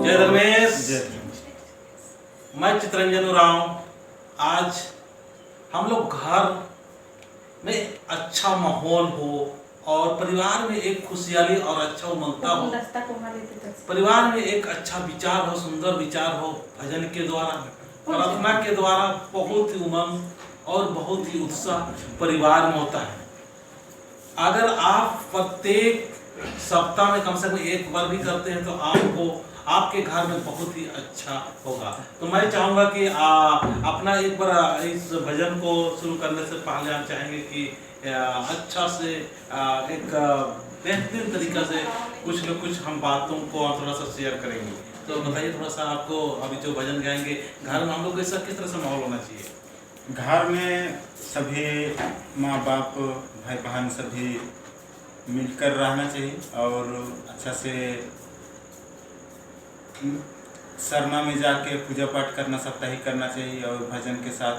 जय धर्मेश। मैं चितरंजन उरांव। आज हम लोग घर में अच्छा माहौल हो और परिवार में एक खुशहाली और अच्छा उमंगता हो, परिवार में एक अच्छा विचार हो, सुंदर विचार हो, भजन के द्वारा, प्रार्थना के द्वारा बहुत ही उमंग और बहुत ही उत्साह परिवार में होता है। अगर आप प्रत्येक सप्ताह में कम से कम एक बार भी करते हैं तो आपको आपके घर में बहुत ही अच्छा होगा। तो मैं चाहूँगा कि अपना एक बार इस भजन को शुरू करने से पहले हम चाहेंगे कि अच्छा से एक बेहतरीन तरीका से कुछ न कुछ हम बातों को थोड़ा सा शेयर करेंगे। तो बताइए थोड़ा सा, आपको अभी जो भजन गाएंगे घर में हम लोग कैसा किस तरह से माहौल होना चाहिए? घर में सभी माँ बाप भाई बहन सभी मिलकर रहना चाहिए और अच्छा से शर्मा में जाके पूजा पाठ करना साप्ताहिक करना चाहिए और भजन के साथ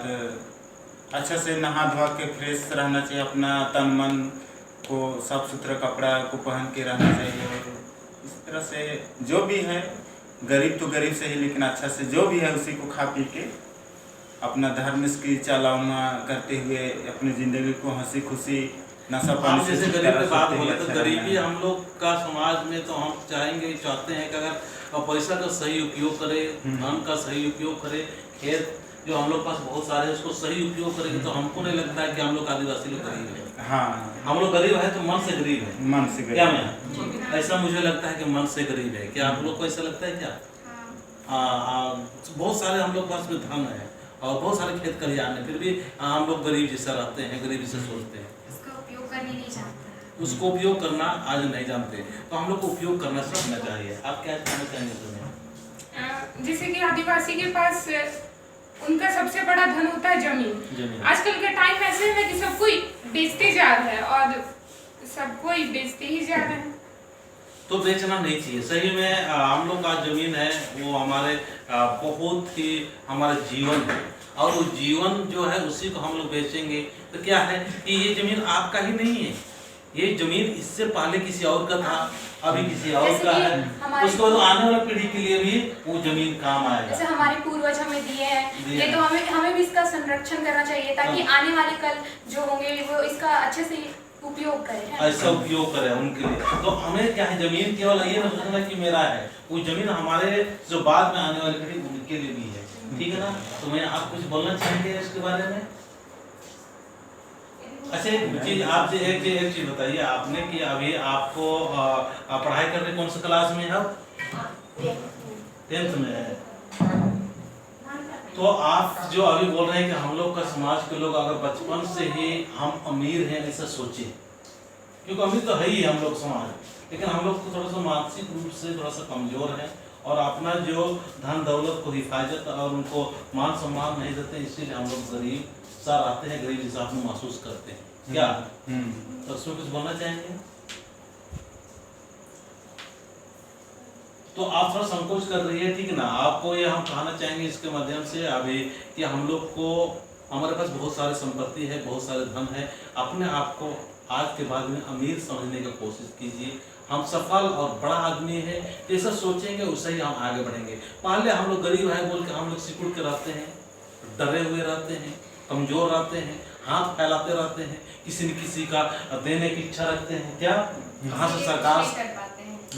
अच्छा से नहा धोआ के फ्रेश रहना चाहिए। अपना तन मन को साफ सुथरा कपड़ा को पहन के रहना चाहिए और इस तरह से जो भी है, गरीब तो गरीब से ही, लेकिन अच्छा से जो भी है उसी को खा पी के अपना धर्म की चालाना करते हुए अपनी ज़िंदगी को हंसी खुशी नशा पानी से। जैसे गरीब की बात बोले तो गरीबी हम लोग का समाज में तो हम चाहते हैं कि अगर पैसा का सही उपयोग करे, धन का सही उपयोग करे, खेत जो हम लोग पास बहुत सारे हैं उसको सही उपयोग करेंगे तो हमको नहीं लगता है कि हम लोग आदिवासी लोग गरीब है। हाँ, हम लोग गरीब है तो मन से गरीब है। मन से गरीब। क्या मैं ऐसा मुझे लगता है कि मन से गरीब है। क्या आप लोग को ऐसा लगता है क्या? बहुत सारे हम लोग पास में धन है और बहुत सारे खेत खलिहान है, फिर भी हम लोग गरीब जैसा रहते हैं, गरीब जैसा सोचते हैं। उसको उपयोग करना आज नहीं जानते, तो हम लोग को उपयोग करना सीखना चाहिए। आप क्या कहना चाहेंगे? जैसे कि आदिवासी के पास उनका सबसे बड़ा धन होता है जमीन। आजकल के टाइम ऐसे है कि सब कोई बेचते जा रहा है और सब कोई बेचते ही जा रहे हैं। तो बेचना नहीं चाहिए। सही में हम लोग का जमीन है वो हमारे बहुत ही हमारा जीवन है और वो जीवन जो है उसी को हम लोग बेचेंगे तो क्या है कि ये जमीन आपका ही नहीं है, ये जमीन इससे पहले किसी और का था, अभी किसी और का है, उसको तो आने वाली पीढ़ी के लिए भी वो जमीन काम आएगा। जैसे हमारे पूर्वज हमें दिए हैं ये तो हमें भी इसका संरक्षण करना चाहिए ताकि आने वाले कल जो होंगे वो इसका अच्छे से उपयोग करें, ऐसा उपयोग करें उनके लिए। तो हमें क्या है, जमीन केवल ये ना सोचना कि मेरा है, वो जमीन हमारे जो बाद में आने वाली पीढ़ी उनके लिए भी है। ठीक है ना? तो मैं आप कुछ बोलना चाहेंगे इसके बारे में? अच्छा एक चीज आपसे एक चीज बताइए, आपने कि अभी आपको पढ़ाई कर रहे कौन सी क्लास में है? 10th में है। तो आप जो अभी बोल रहे हैं कि हम लोग का समाज के लोग अगर बचपन से ही हम अमीर हैं ऐसा सोचे, क्योंकि अमीर तो है ही हम लोग समाज, लेकिन हम लोग तो थोड़ा सा मानसिक रूप से थोड़ा सा कमजोर है और अपना जो धन दौलत को हिफाजत और उनको मान सम्मान नहीं देते, इसीलिए हम लोग गरीब सा रहते हैं, गरीब जैसा अपने महसूस करते हैं। क्या तो उसमें कुछ बोलना चाहेंगे? तो आप थोड़ा संकोच कर रही है, ठीक है ना? आपको ये हम कहना चाहेंगे इसके माध्यम से अभी कि हम लोग को हमारे पास बहुत सारे संपत्ति है, बहुत सारे धन है, अपने आप को आज के बाद में अमीर समझने की कोशिश कीजिए। हम सफल और बड़ा आदमी है जैसा सोचेंगे उससे ही हम आगे बढ़ेंगे। पहले हम लोग गरीब है बोल के हम लोग सिकुड़ के रहते हैं, डरे हुए रहते हैं, कमजोर रहते हैं, हाथ फैलाते रहते हैं, किसी न किसी का देने की इच्छा रखते हैं। क्या कहाँ से सरकार,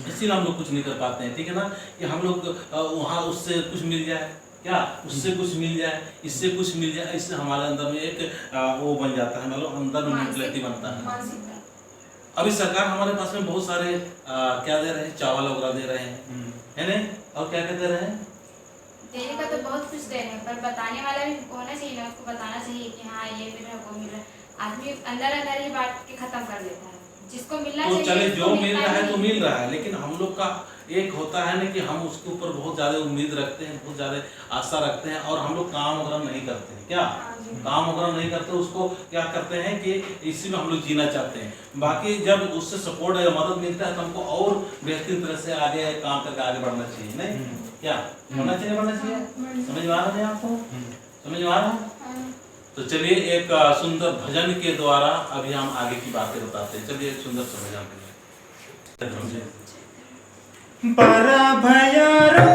इसीलिए हम लोग कुछ नहीं कर पाते हैं। ठीक है ना? कि हम लोग वहाँ उससे कुछ मिल जाए, क्या उससे कुछ मिल जाए, इससे कुछ मिल जाए, इससे हमारे अंदर में एक वो बन जाता है, मतलब अंदर में मेंटलिटी बनता है। अभी सरकार हमारे पास में बहुत सारे क्या दे रहे हैं, चावल वगैरह दे रहे हैं, है नहीं? और क्या क्या दे रहे हैं? देने का तो बहुत कुछ दे रहे हैं पर बताने वाला भी होना चाहिए ना, उसको बताना चाहिए कि हाँ ये मिल रहा है वो मिल रहा है। आदमी अंदर अंदर ही बात के खत्म कर देता है, जिसको मिलना तो चाहिए चले जो मिल रहा है तो मिल रहा है, लेकिन हम लोग का एक होता है ना कि हम उसके ऊपर बहुत ज्यादा उम्मीद रखते हैं, बहुत ज्यादा आशा रखते हैं और हम लोग काम वगैरह नहीं करते हैं। क्या काम वगैरह नहीं करते, उसको क्या करते हैं कि इसी में हम लोग जीना चाहते हैं। बाकी जब उससे सपोर्ट या मदद मिलता है तो हमको और बेहतरीन तरह से आगे काम करके आगे बढ़ना चाहिए। नहीं क्या बढ़ना चाहिए? बढ़ना चाहिए। समझ में आ रहा है आपको? समझ में आ रहा है? तो चलिए एक सुंदर भजन के द्वारा अभी हम आगे की बातें बताते हैं। चलिए एक सुंदर सा भजन। बड़ा भैया रो